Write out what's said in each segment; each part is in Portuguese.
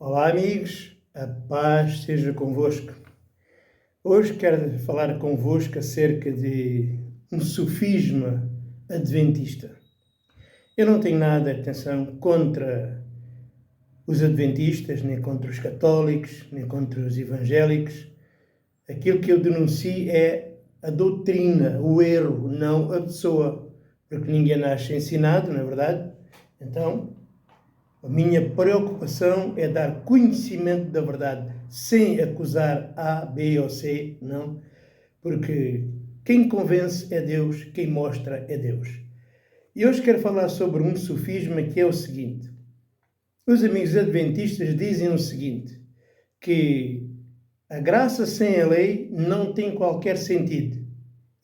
Olá, amigos, a paz seja convosco. Hoje quero falar convosco acerca de um sofisma adventista. Eu não tenho nada, atenção, contra os adventistas, nem contra os católicos, nem contra os evangélicos. Aquilo que eu denuncio é a doutrina, o erro, não a pessoa, porque ninguém nasce ensinado, não é verdade? Então, a minha preocupação é dar conhecimento da verdade, sem acusar A, B ou C, não, porque quem convence é Deus, quem mostra é Deus. E hoje quero falar sobre um sofisma que é o seguinte. Os amigos adventistas dizem o seguinte, que a graça sem a lei não tem qualquer sentido.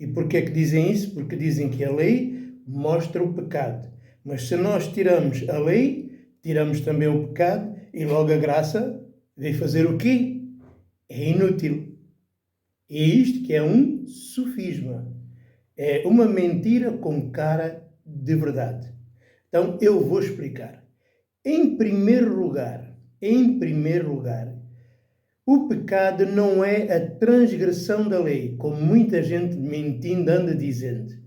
E porquê é que dizem isso? Porque dizem que a lei mostra o pecado. Mas se nós tiramos a lei, tiramos também o pecado e logo a graça vem fazer o quê? É inútil. É isto que é um sofisma. É uma mentira com cara de verdade. Então eu vou explicar. Em primeiro lugar, o pecado não é a transgressão da lei, como muita gente mentindo anda dizendo.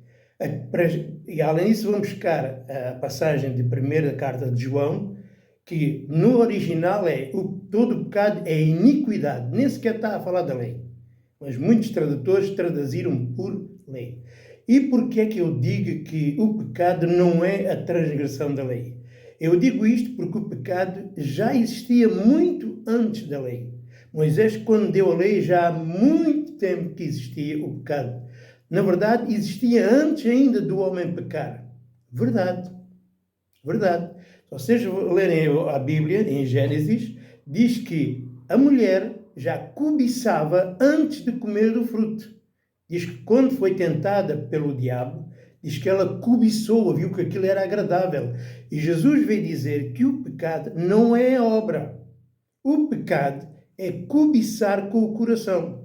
E além disso vamos buscar a passagem de primeira carta de João, que no original todo pecado é iniquidade, nem sequer está a falar da lei. Mas muitos tradutores traduziram por lei. E porquê é que eu digo que o pecado não é a transgressão da lei? Eu digo isto porque o pecado já existia muito antes da lei. Moisés, quando deu a lei, já há muito tempo que existia o pecado. Na verdade, existia antes ainda do homem pecar. Verdade. Se vocês lerem a Bíblia, em Gênesis, diz que a mulher já cobiçava antes de comer do fruto. Diz que quando foi tentada pelo diabo, diz que ela cobiçou, viu que aquilo era agradável. E Jesus veio dizer que o pecado não é a obra. O pecado é cobiçar com o coração.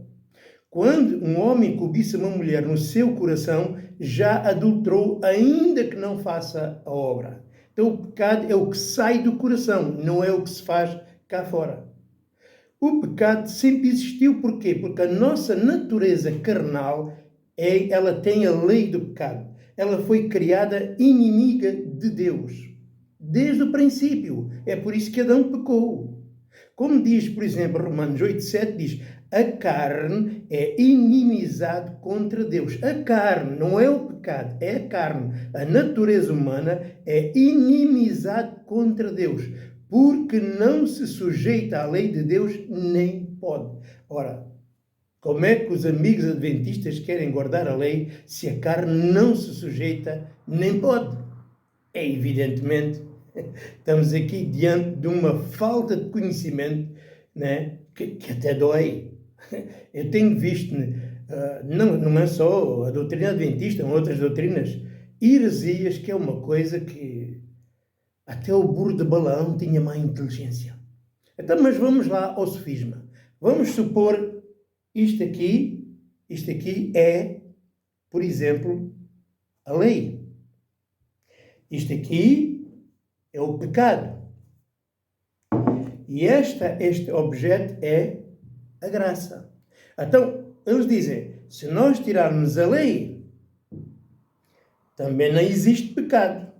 Quando um homem cobiça uma mulher no seu coração, já adulterou, ainda que não faça a obra. Então o pecado é o que sai do coração, não é o que se faz cá fora. O pecado sempre existiu, porquê? Porque a nossa natureza carnal, ela tem a lei do pecado. Ela foi criada inimiga de Deus. Desde o princípio. É por isso que Adão pecou. Como diz, por exemplo, Romanos 8,7 diz, a carne é inimizade contra Deus. A carne, não é o pecado, é a carne. A natureza humana é inimizade contra Deus, porque não se sujeita à lei de Deus, nem pode. Ora, como é que os amigos adventistas querem guardar a lei se a carne não se sujeita, nem pode? É evidentemente, estamos aqui diante de uma falta de conhecimento, né, que até dói. Eu tenho visto, não é só a doutrina adventista, são outras doutrinas, heresias, que é uma coisa que até o burro de Balaão tinha má inteligência. Então, mas vamos lá ao sofisma. Vamos supor isto aqui é, por exemplo, a lei. Isto aqui é o pecado. E este objeto é a graça. Então, eles dizem, se nós tirarmos a lei, também não existe pecado.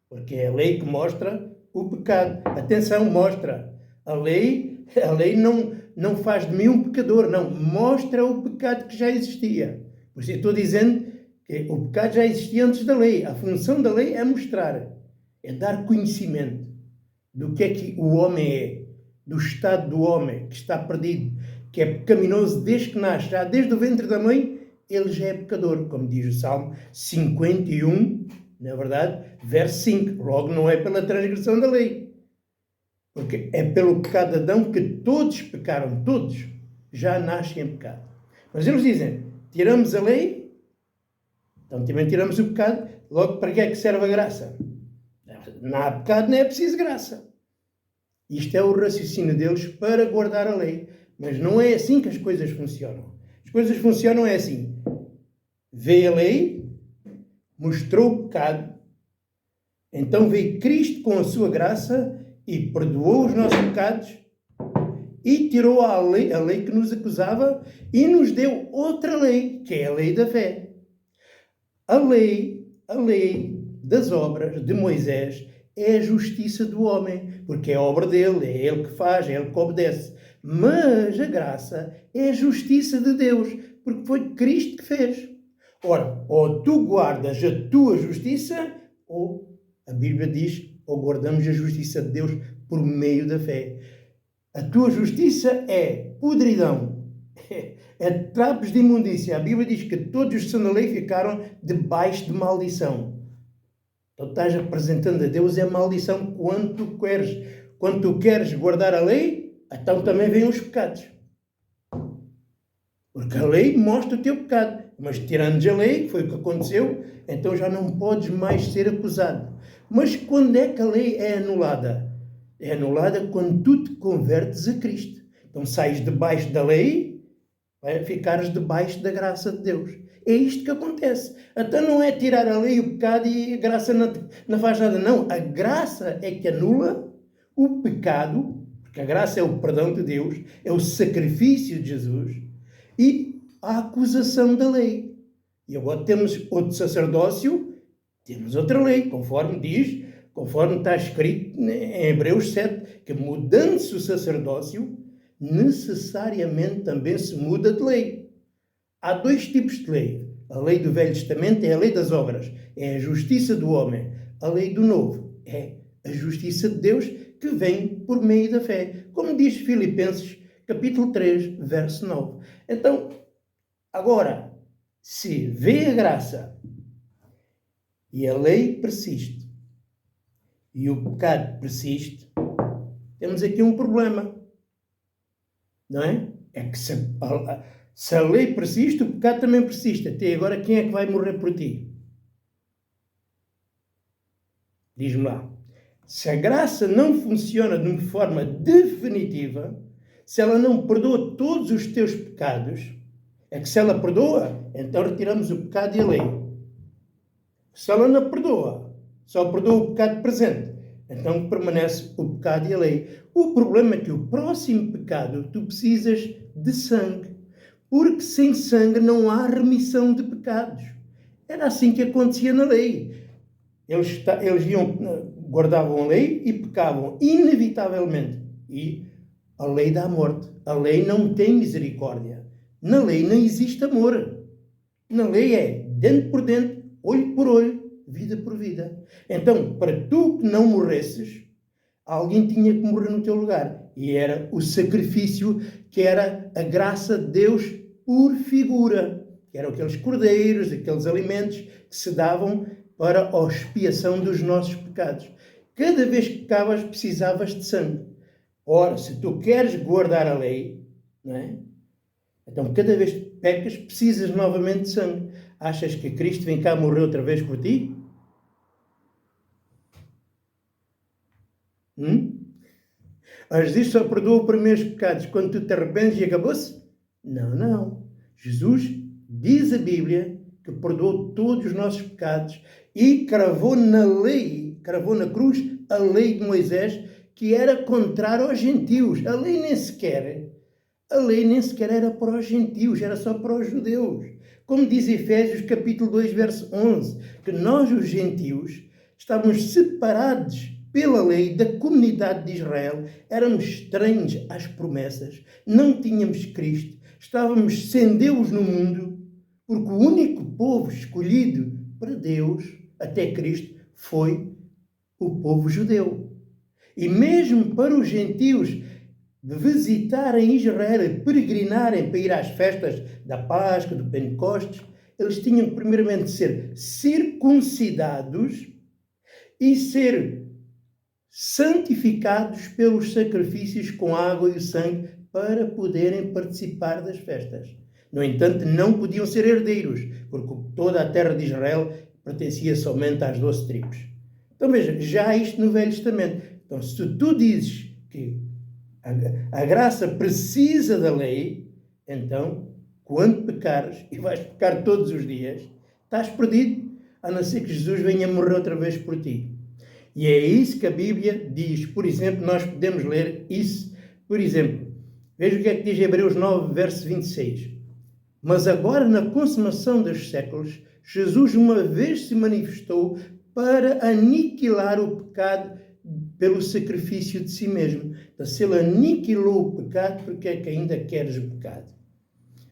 Porque é a lei que mostra o pecado. Atenção, mostra. A lei não faz de mim um pecador, não. Mostra o pecado que já existia. Por isso eu estou dizendo que o pecado já existia antes da lei. A função da lei é mostrar, é dar conhecimento do que é que o homem é, do estado do homem que está perdido, que é pecaminoso desde que nasce, já desde o ventre da mãe, ele já é pecador, como diz o Salmo 51, na verdade, verso 5. Logo, não é pela transgressão da lei, porque é pelo pecado de Adão que todos pecaram, todos já nascem em pecado. Mas eles dizem, tiramos a lei, então também tiramos o pecado, logo para que é que serve a graça? Não há pecado, nem é preciso graça. Isto é o raciocínio deles para guardar a lei. Mas não é assim que as coisas funcionam. As coisas funcionam é assim. Veio a lei, mostrou o pecado, então veio Cristo com a sua graça e perdoou os nossos pecados e tirou a lei que nos acusava e nos deu outra lei, que é a lei da fé. A lei das obras de Moisés é a justiça do homem, porque é a obra dele, é ele que faz, é ele que obedece. Mas a graça é a justiça de Deus, porque foi Cristo que fez. Ora, ou tu guardas a tua justiça, ou a Bíblia diz, ou guardamos a justiça de Deus por meio da fé. A tua justiça é podridão, é trapos de imundícia. A Bíblia diz que todos os que são na lei ficaram debaixo de maldição. Então estás apresentando a Deus é maldição quando tu queres. Quando tu queres guardar a lei, então também vêm os pecados. Porque a lei mostra o teu pecado. Mas tirando a lei, que foi o que aconteceu, então já não podes mais ser acusado. Mas quando é que a lei é anulada? É anulada quando tu te convertes a Cristo. Então sais debaixo da lei, ficares debaixo da graça de Deus. É isto que acontece. Então não é tirar a lei, o pecado e a graça não faz nada. Não, a graça é que anula o pecado, porque a graça é o perdão de Deus, é o sacrifício de Jesus, e a acusação da lei. E agora temos outro sacerdócio, temos outra lei, conforme está escrito em Hebreus 7, que mudando-se o sacerdócio, necessariamente também se muda de lei. Há dois tipos de lei. A lei do Velho Testamento é a lei das obras, é a justiça do homem. A lei do Novo é a justiça de Deus que vem por meio da fé, como diz Filipenses, capítulo 3, verso 9. Então, agora, se vê a graça e a lei persiste e o pecado persiste, temos aqui um problema, não é? É que se a lei persiste, o pecado também persiste. Até agora, quem é que vai morrer por ti? Diz-me lá. Se a graça não funciona de uma forma definitiva, se ela não perdoa todos os teus pecados, é que se ela perdoa, então retiramos o pecado e a lei. Se ela não perdoa, só perdoa o pecado presente, então permanece o pecado e a lei. O problema é que o próximo pecado, tu precisas de sangue, porque sem sangue não há remissão de pecados. Era assim que acontecia na lei. Eles guardavam a lei e pecavam inevitavelmente. E a lei dá morte. A lei não tem misericórdia. Na lei não existe amor. Na lei é dente por dente, olho por olho, vida por vida. Então, para tu que não morresses, alguém tinha que morrer no teu lugar. E era o sacrifício, que era a graça de Deus por figura. Que eram aqueles cordeiros, aqueles alimentos que se davam para a expiação dos nossos pecados. Cada vez que pecavas, precisavas de sangue. Ora, se tu queres guardar a lei, não é? Então, cada vez que pecas, precisas novamente de sangue. Achas que Cristo vem cá morrer outra vez por ti? Jesus só perdoa os primeiros pecados quando tu te arrependes e acabou-se? Não. Jesus, diz a Bíblia, que perdoou todos os nossos pecados e cravou na cruz a lei de Moisés, que era contrária aos gentios. A lei nem sequer era para os gentios, era só para os judeus. Como diz Efésios capítulo 2, verso 11, que nós, os gentios, estávamos separados pela lei da comunidade de Israel, éramos estranhos às promessas, não tínhamos Cristo, estávamos sem Deus no mundo, porque o único povo escolhido para Deus, até Cristo, foi o povo judeu. E mesmo para os gentios visitarem Israel e peregrinarem para ir às festas da Páscoa, do Pentecostes, eles tinham primeiramente de ser circuncidados e ser santificados pelos sacrifícios com água e o sangue para poderem participar das festas. No entanto, não podiam ser herdeiros, porque toda a terra de Israel pertencia somente às 12 tribos. Então veja, já há isto no Velho Testamento. Então, se tu dizes que a graça precisa da lei, então, quando pecares, e vais pecar todos os dias, estás perdido, a não ser que Jesus venha morrer outra vez por ti. E é isso que a Bíblia diz. Por exemplo, nós podemos ler isso, por exemplo, Veja o que é que diz Hebreus 9, verso 26. Mas agora, na consumação dos séculos, Jesus uma vez se manifestou para aniquilar o pecado pelo sacrifício de si mesmo. Então, se ele aniquilou o pecado, porque é que ainda queres o pecado?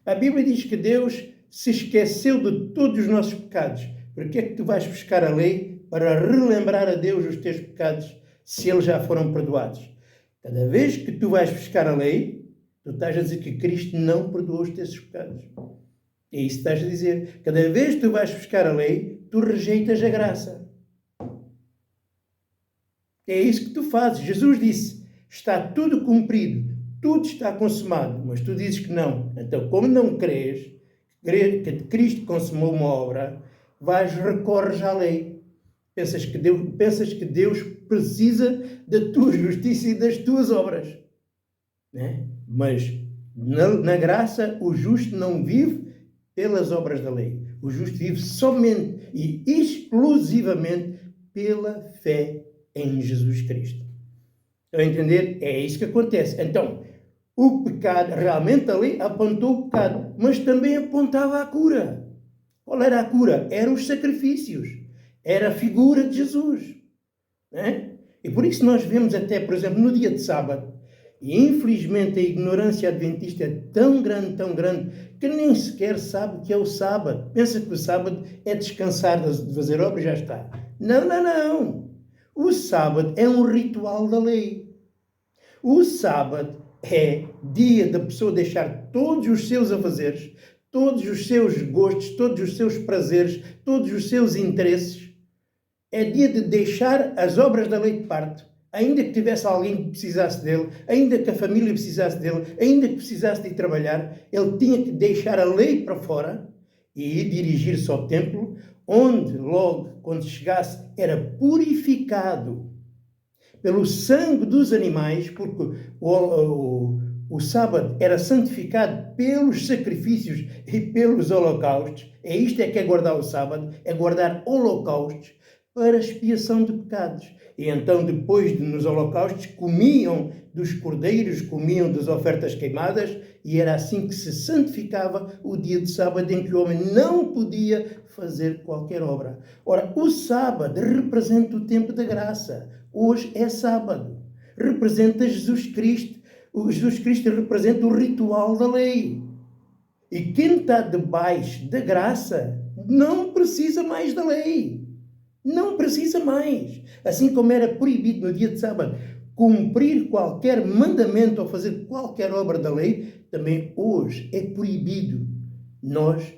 A Bíblia diz que Deus se esqueceu de todos os nossos pecados. Porque é que tu vais buscar a lei para relembrar a Deus os teus pecados, se eles já foram perdoados? Cada vez que tu vais buscar a lei, tu estás a dizer que Cristo não perdoou os teus pecados. É isso que estás a dizer. Cada vez que tu vais buscar a lei, tu rejeitas a graça. É isso que tu fazes. Jesus disse, está tudo cumprido, tudo está consumado, mas tu dizes que não. Então, como não crês que Cristo consumou uma obra, recorres à lei. Pensas que Deus precisa da tua justiça e das tuas obras. Né? Mas na graça, o justo não vive pelas obras da lei. O justo vive somente e exclusivamente pela fé em Jesus Cristo. Estão a entender? É isso que acontece. Então, o pecado, realmente a lei apontou o pecado, mas também apontava a cura. Qual era a cura? Eram os sacrifícios. Era a figura de Jesus. Né? E por isso nós vemos até, por exemplo, no dia de sábado, e infelizmente a ignorância adventista é tão grande, que nem sequer sabe o que é o sábado. Pensa que o sábado é descansar de fazer obra e já está. Não. O sábado é um ritual da lei. O sábado é dia da pessoa deixar todos os seus afazeres, todos os seus gostos, todos os seus prazeres, todos os seus interesses. É dia de deixar as obras da lei de parte. Ainda que tivesse alguém que precisasse dele, ainda que a família precisasse dele, ainda que precisasse de ir trabalhar, ele tinha que deixar a lei para fora e ir dirigir-se ao templo, onde logo, quando chegasse, era purificado pelo sangue dos animais, porque o sábado era santificado pelos sacrifícios e pelos holocaustos. Isto é que é guardar o sábado, é guardar holocaustos para expiação de pecados. E então, depois nos holocaustos, comiam dos cordeiros, comiam das ofertas queimadas, e era assim que se santificava o dia de sábado, em que o homem não podia fazer qualquer obra. Ora, o sábado representa o tempo da graça. Hoje é sábado. Representa Jesus Cristo. O Jesus Cristo representa o ritual da lei. E quem está debaixo da graça não precisa mais da lei. Não precisa mais. Assim como era proibido no dia de sábado cumprir qualquer mandamento ou fazer qualquer obra da lei, também hoje é proibido nós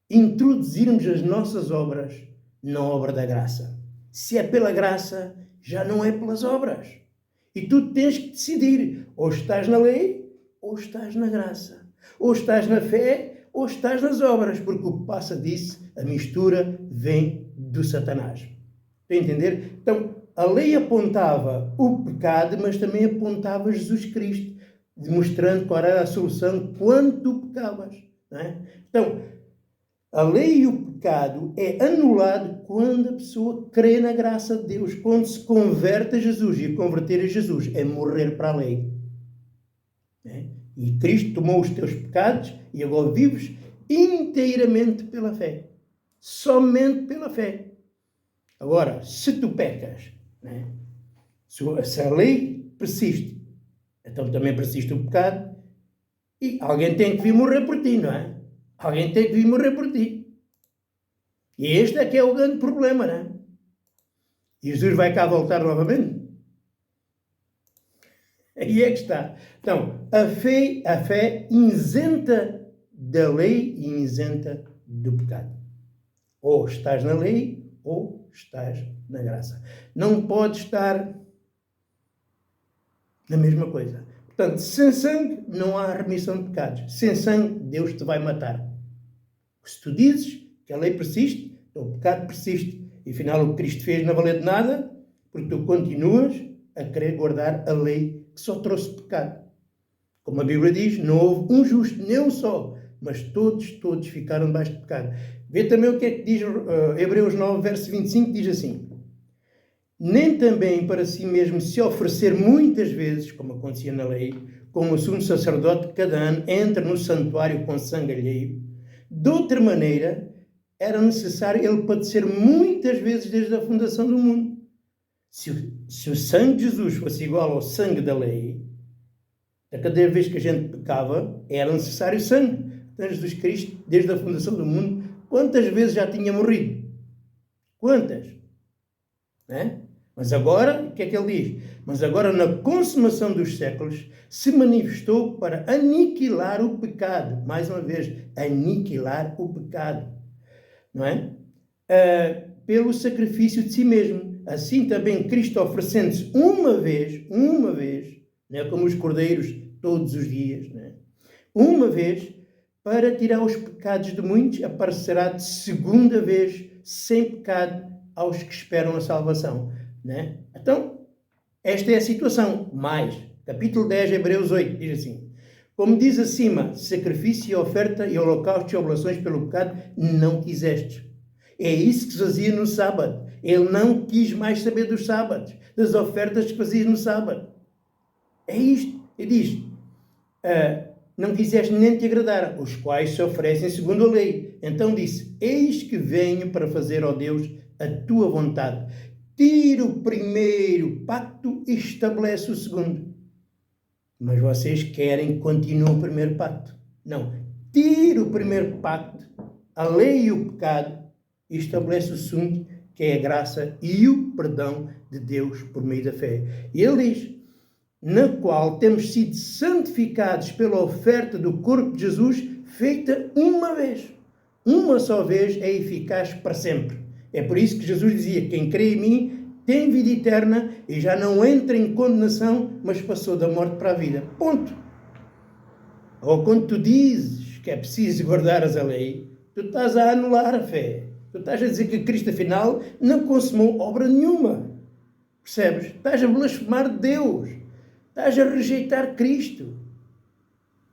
introduzirmos as nossas obras na obra da graça. Se é pela graça, já não é pelas obras. E tu tens que decidir, ou estás na lei, ou estás na graça. Ou estás na fé, ou estás nas obras, porque o que passa disso, a mistura vem do Satanás. Está a entender? Então, a lei apontava o pecado, mas também apontava Jesus Cristo, demonstrando qual era a solução quando tu pecavas. Não é? Então, a lei e o pecado é anulado quando a pessoa crê na graça de Deus, quando se converte a Jesus. E converter a Jesus é morrer para a lei. É? E Cristo tomou os teus pecados e agora vives inteiramente pela fé. Somente pela fé. Agora, se tu pecas, né? Se a lei persiste, então também persiste o pecado e alguém tem que vir morrer por ti, não é? Alguém tem que vir morrer por ti. E este é que é o grande problema, não é? E Jesus vai cá voltar novamente? Aí é que está. Então, a fé isenta da lei e isenta do pecado. Ou estás na lei, ou estás na graça. Não pode estar na mesma coisa. Portanto, sem sangue não há remissão de pecados. Sem sangue, Deus te vai matar. Se tu dizes que a lei persiste, então o pecado persiste. E afinal o que Cristo fez não valeu de nada, porque tu continuas a querer guardar a lei que só trouxe pecado. Como a Bíblia diz, não houve um justo, nem um só, mas todos ficaram debaixo de pecado. Vê também o que é que diz Hebreus 9, verso 25, diz assim: nem também para si mesmo se oferecer muitas vezes, como acontecia na lei, como o sumo sacerdote cada ano entra no santuário com sangue alheio, de outra maneira era necessário ele padecer muitas vezes desde a fundação do mundo. Se o sangue de Jesus fosse igual ao sangue da lei, a cada vez que a gente pecava, era necessário sangue. Então Jesus Cristo, desde a fundação do mundo, quantas vezes já tinha morrido? Quantas? Né? Mas agora, o que é que ele diz? Mas agora, na consumação dos séculos, se manifestou para aniquilar o pecado. Mais uma vez, aniquilar o pecado. Não é? Pelo sacrifício de si mesmo. Assim também Cristo, oferecendo-se uma vez, não é como os cordeiros todos os dias, não é? Uma vez, para tirar os pecados de muitos, aparecerá de segunda vez, sem pecado, aos que esperam a salvação. Né? Então, esta é a situação. Mais, capítulo 10, Hebreus 8, diz assim: como diz acima, sacrifício e oferta e holocausto e oblações pelo pecado não quisestes. É isso que se fazia no sábado. Ele não quis mais saber dos sábados, das ofertas que fazia no sábado. É isto. Ele diz: não quiseste nem te agradar, os quais se oferecem segundo a lei. Então disse: eis que venho para fazer, ó Deus, a tua vontade. Tira o primeiro pacto e estabelece o segundo. Mas vocês querem que continue o primeiro pacto. Não. Tira o primeiro pacto, a lei e o pecado, e estabelece o segundo, que é a graça e o perdão de Deus por meio da fé. E ele diz: na qual temos sido santificados pela oferta do corpo de Jesus, feita uma vez. Uma só vez é eficaz para sempre. É por isso que Jesus dizia: quem crê em mim tem vida eterna e já não entra em condenação, mas passou da morte para a vida. Ponto. Ou quando tu dizes que é preciso guardar a lei, tu estás a anular a fé. Tu estás a dizer que Cristo, afinal, não consumou obra nenhuma. Percebes? Estás a blasfemar Deus. Estás a rejeitar Cristo.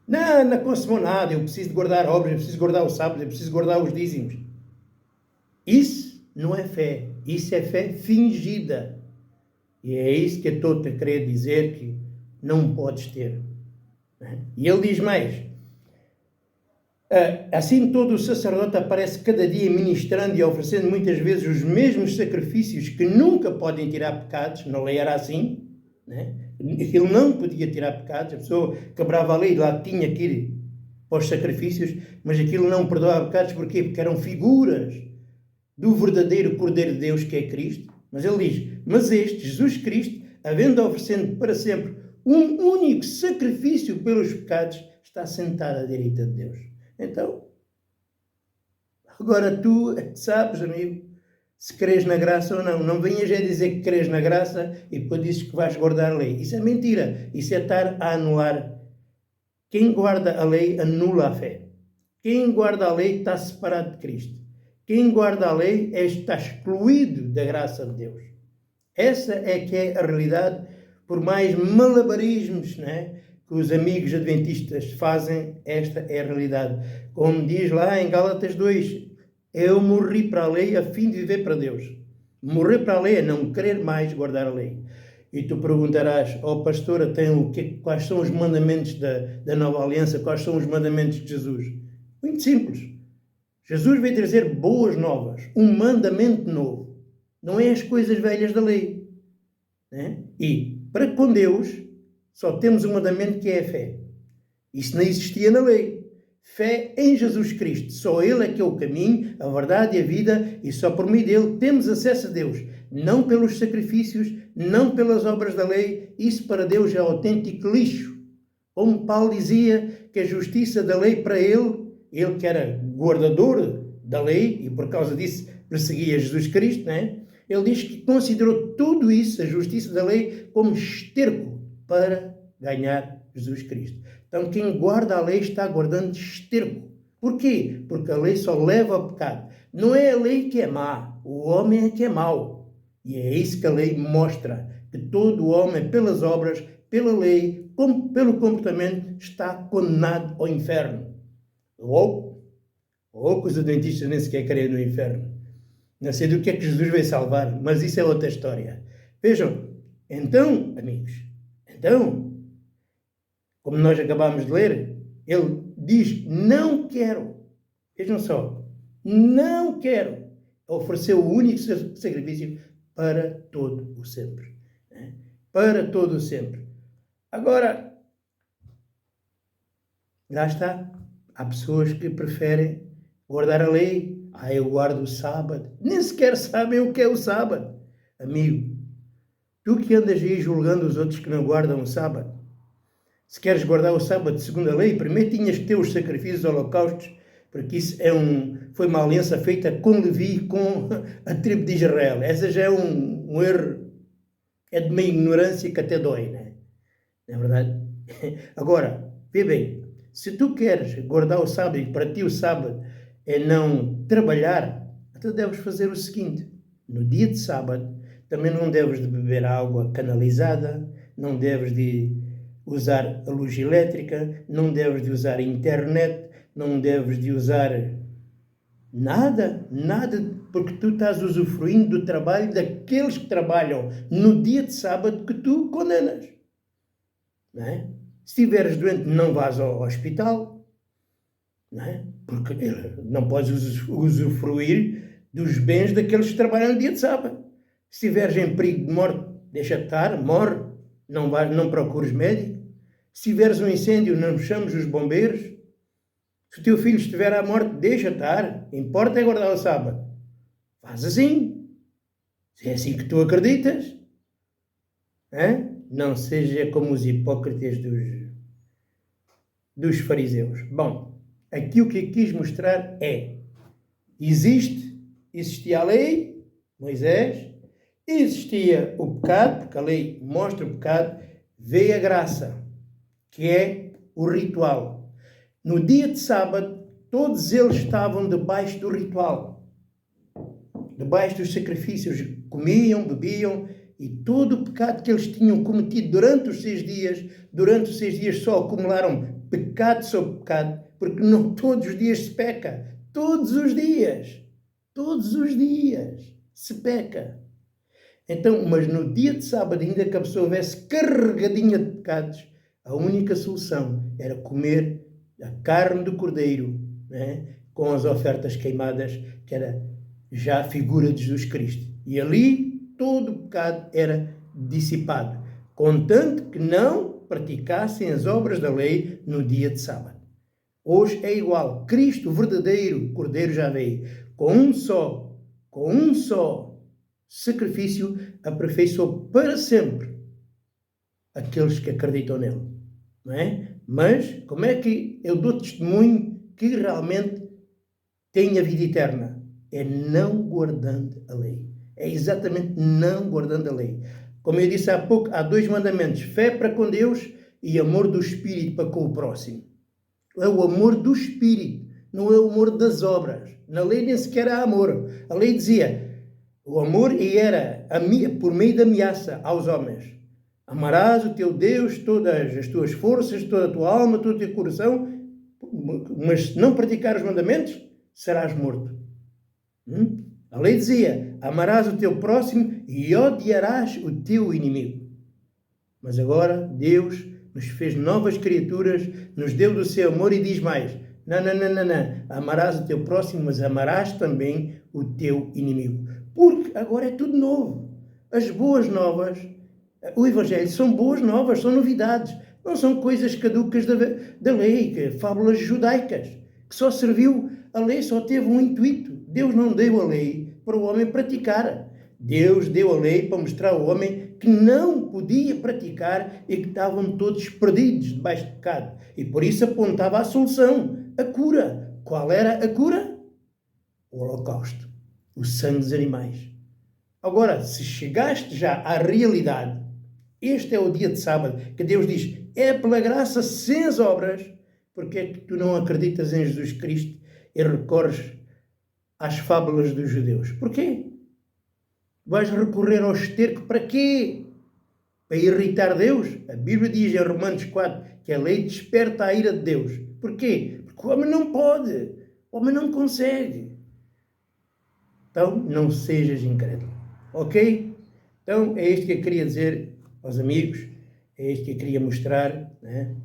Não consumou nada. Eu preciso de guardar obras, eu preciso guardar o sábado, eu preciso guardar os dízimos. Isso não é fé. Isso é fé fingida. E é isso que eu estou a querer dizer que não podes ter. E ele diz mais: assim todo o sacerdote aparece cada dia ministrando e oferecendo muitas vezes os mesmos sacrifícios que nunca podem tirar pecados. Na lei era assim, né? Ele não podia tirar pecados. A pessoa quebrava a lei e lá tinha que ir para os sacrifícios, mas aquilo não perdoava pecados. Porquê? Porque eram figuras do verdadeiro Cordeiro de Deus, que é Cristo. Mas ele diz: mas este, Jesus Cristo, havendo oferecendo para sempre um único sacrifício pelos pecados, está sentado à direita de Deus. Então, agora tu sabes, amigo, se crês na graça ou não. Não venhas a dizer que crês na graça e depois dizes que vais guardar a lei. Isso é mentira. Isso é estar a anular. Quem guarda a lei anula a fé. Quem guarda a lei está separado de Cristo. Quem guarda a lei está excluído da graça de Deus. Essa é que é a realidade, por mais malabarismos, né, que os amigos adventistas fazem. Esta é a realidade. Como diz lá em Gálatas 2, eu morri para a lei a fim de viver para Deus. Morrer para a lei é não querer mais guardar a lei. E tu perguntarás: pastora, quais são os mandamentos da nova aliança? Quais são os mandamentos de Jesus? Muito simples. Jesus veio trazer boas novas, um mandamento novo. Não é as coisas velhas da lei. Né? E para com Deus só temos um mandamento, que é a fé. Isso não existia na lei. Fé em Jesus Cristo. Só Ele é que é o caminho, a verdade e a vida, e só por meio dele temos acesso a Deus. Não pelos sacrifícios, não pelas obras da lei. Isso para Deus é autêntico lixo. Como Paulo dizia que a justiça da lei para ele que era guardador da lei, e por causa disso perseguia Jesus Cristo, né? Ele diz que considerou tudo isso, a justiça da lei, como esterco para ganhar Jesus Cristo. Então, quem guarda a lei está guardando esterco. Porquê? Porque a lei só leva ao pecado. Não é a lei que é má, o homem é que é mau. E é isso que a lei mostra, que todo homem, pelas obras, pela lei, como pelo comportamento, está condenado ao inferno. Ou que os adventistas nem sequer querem no inferno. Não sei do que é que Jesus veio salvar, mas isso é outra história. Vejam, então, amigos, como nós acabamos de ler, ele diz, não quero. Vejam só, não quero. Ofereceu o único sacrifício para todo o sempre. Né? Para todo o sempre. Agora, lá está. Há pessoas que preferem guardar a lei. Eu guardo o sábado. Nem sequer sabem o que é o sábado. Amigo, tu que andas aí julgando os outros que não guardam o sábado, se queres guardar o sábado segundo a lei, primeiro tinhas que ter os sacrifícios holocaustos, porque isso foi uma aliança feita com Levi, com a tribo de Israel. Essa já é um erro, é de uma ignorância que até dói, né? Não é verdade? Agora, vê bem, se tu queres guardar o sábado e para ti o sábado é não trabalhar, então deves fazer o seguinte, no dia de sábado também não deves de beber água canalizada, não deves de usar a luz elétrica, não deves de usar a internet, não deves de usar nada, porque tu estás usufruindo do trabalho daqueles que trabalham no dia de sábado que tu condenas. Não é? Se estiveres doente, não vás ao hospital, não é? Porque não podes usufruir dos bens daqueles que trabalham no dia de sábado. Se estiveres em perigo de morte, deixa-te estar, morre, não procures médico. Se tiveres um incêndio, não chames os bombeiros. Se o teu filho estiver à morte, deixa estar. Importa é guardar o sábado. Faz assim. Se é assim que tu acreditas. Não seja como os hipócritas dos fariseus. Bom, aqui o que eu quis mostrar é, existia a lei, Moisés, existia o pecado, porque a lei mostra o pecado, veio a graça, que é o ritual. No dia de sábado, todos eles estavam debaixo do ritual, debaixo dos sacrifícios, comiam, bebiam, e todo o pecado que eles tinham cometido durante os 6 dias só acumularam pecado sobre pecado, porque não todos os dias se peca, todos os dias se peca. Então, mas no dia de sábado, ainda que a pessoa houvesse carregadinha de pecados, a única solução era comer a carne do cordeiro, né, com as ofertas queimadas, que era já a figura de Jesus Cristo. E ali todo o pecado era dissipado, contanto que não praticassem as obras da lei no dia de sábado. Hoje é igual. Cristo, o verdadeiro cordeiro, já veio. Com um só sacrifício, aperfeiçoou para sempre aqueles que acreditam nele. Não é? Mas, como é que eu dou testemunho que realmente tenho a vida eterna? É não guardando a lei. É exatamente não guardando a lei. Como eu disse há pouco, há 2 mandamentos. Fé para com Deus e amor do Espírito para com o próximo. É o amor do Espírito, não é o amor das obras. Na lei nem sequer há amor. A lei dizia, o amor era por meio da ameaça aos homens. Amarás o teu Deus, todas as tuas forças, toda a tua alma, todo o teu coração, mas se não praticar os mandamentos, serás morto. A lei dizia, amarás o teu próximo e odiarás o teu inimigo. Mas agora Deus nos fez novas criaturas, nos deu do seu amor e diz mais, não, amarás o teu próximo, mas amarás também o teu inimigo. Porque agora é tudo novo. As boas novas, o Evangelho são boas novas, são novidades, não são coisas caducas da lei, fábulas judaicas, que só serviu, a lei só teve um intuito. Deus não deu a lei para o homem praticar. Deus deu a lei para mostrar ao homem que não podia praticar e que estavam todos perdidos debaixo de pecado. E por isso apontava a solução, a cura. Qual era a cura? O holocausto, o sangue dos animais. Agora, se chegaste já à realidade, este é o dia de sábado, que Deus diz, é pela graça sem as obras, porque é que tu não acreditas em Jesus Cristo e recorres às fábulas dos judeus? Porquê? Vais recorrer ao esterco para quê? Para irritar Deus? A Bíblia diz em Romanos 4 que a lei desperta a ira de Deus. Porquê? Porque o homem não pode, o homem não consegue. Então, não sejas incrédulo. Ok? Então, é isto que eu queria dizer aos amigos, é isto que eu queria mostrar, né?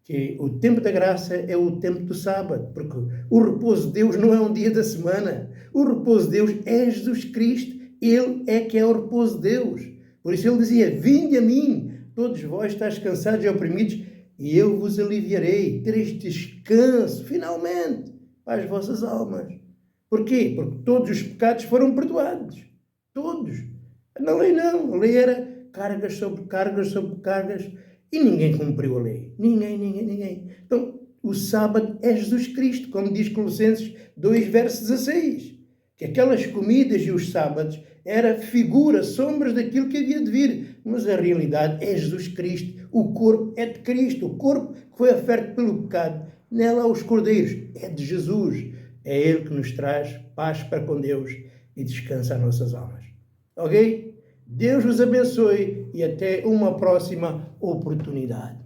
que o tempo da graça é o tempo do sábado, porque o repouso de Deus não é um dia da semana. O repouso de Deus é Jesus Cristo. Ele é que é o repouso de Deus. Por isso ele dizia, vinde a mim, todos vós estáis cansados e oprimidos, e eu vos aliviarei. Tereis descanso, finalmente, para as vossas almas. Porquê? Porque todos os pecados foram perdoados. Todos. Na lei não. A lei era cargas sobre cargas sobre cargas. E ninguém cumpriu a lei. Ninguém. Então, o sábado é Jesus Cristo, como diz Colossenses 2, verso 16. Que aquelas comidas e os sábados era figura, sombras daquilo que havia de vir. Mas a realidade é Jesus Cristo. O corpo é de Cristo. O corpo que foi aferto pelo pecado. Nela há os cordeiros. É de Jesus. É Ele que nos traz paz para com Deus e descansa as nossas almas. Ok? Deus vos abençoe e até uma próxima oportunidade.